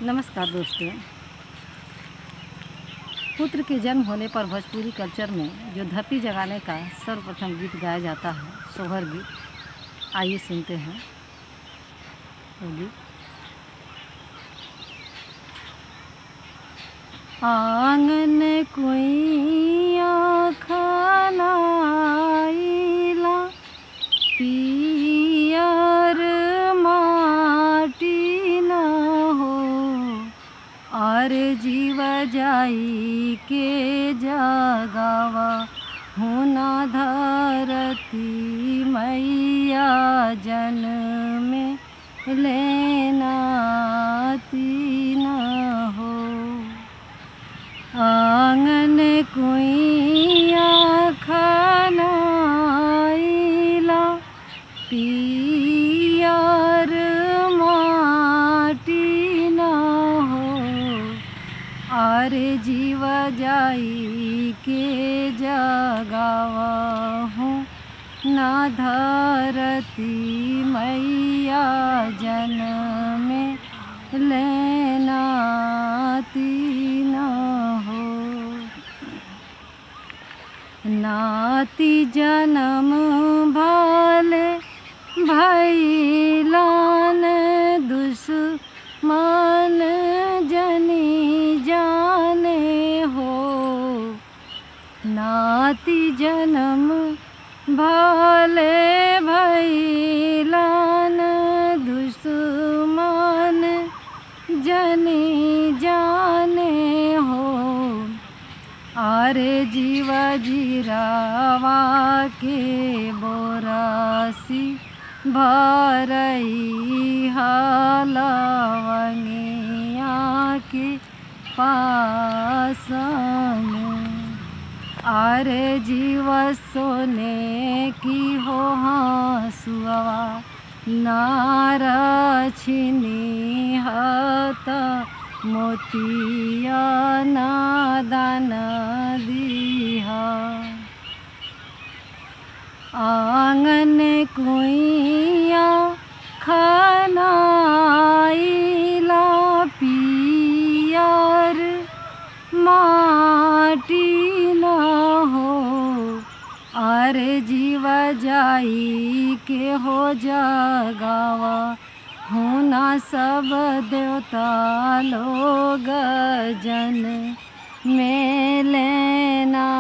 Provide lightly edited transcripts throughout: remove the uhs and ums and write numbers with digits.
नमस्कार दोस्तों। पुत्र के जन्म होने पर भोजपुरी कल्चर में जो धरती जगाने का सर्वप्रथम गीत गाया जाता है, सोहर गीत। आइए सुनते हैं वो गीत। आंगन कुइया खनाइला, पियर माटी न हो, और जीव जाई के जगावा हुना धरती मैया जन्म लेना तीन हो। आंगन कुइया खनाइला, पियर माटी न हो, और जीव जाई के जगावा हूँ ना धरती मैया जन्म लेना तीन हो। नाती जन्म भले भैलान, दुश्मन जनी जाने हो। नाती जन्म भले भैलान, दुश्मन जनी जाने हो, आरे जीव जीरावा के बोरासी भरई हलवंगिया के पासन, आरे जीव सोने की हो हंसुआ नार छिनी हत मोतिया नादान दीहा। आंगन कुइया खनाइला, पियर माटी न हो, और जीव जाई के हो जगावा होना सब देवता लोग जन में लेना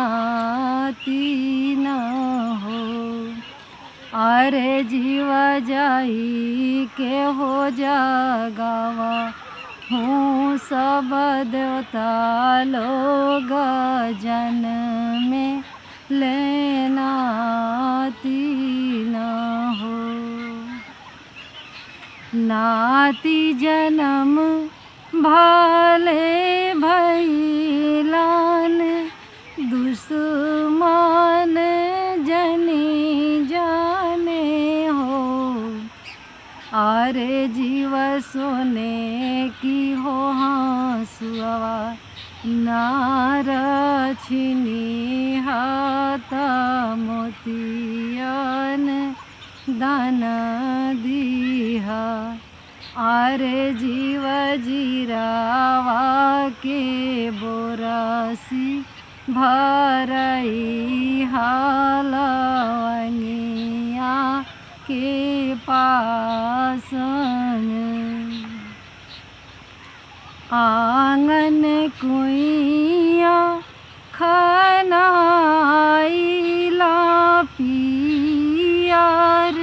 तीन हो, और जीव जाई के हो जगावा हूँ सब देवता लोग जन में लेना तीन हो। नाती जन्म भले भैलान, दुश्मन जनी जाने हो, और जीव सोने की हो हंसुआ नार छिनी हाथ मोतियन दान दीहा। आरे जीव जीरावा के बोरासी भरई हलवंगिया के पासन, आंगन कुइया खनाइला, पियर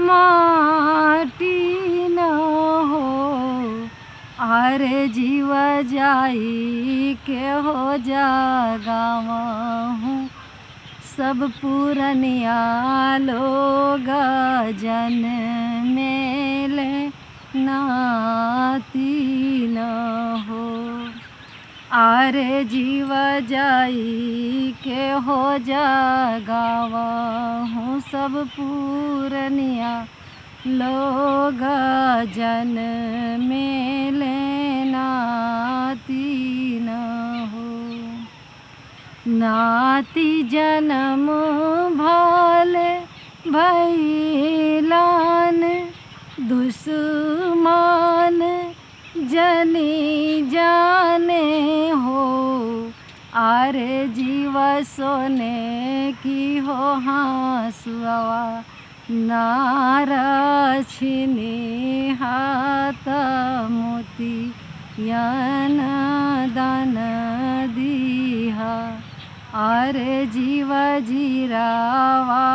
माटी न हो, और जीव जाई के हो जगावा हूँ सब पुरनिया लोग जन मेले नाती न हो, और जीव जाई के हो जगावा हूँ सब पुरनिया लोग जन में लेना तीन हो। नाती जन्म भले भैलान, दुश्मन जनी जाने हो, आरे जीव सोने की हो हाँसुआ, नारछिनी हाथ मोती यन दान दीहा, आरे जीव जीरावा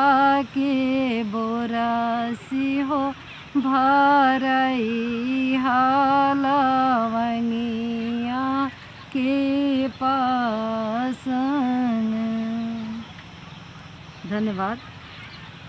के बोरसी हो भरई हलवनिया के पासन। धन्यवाद।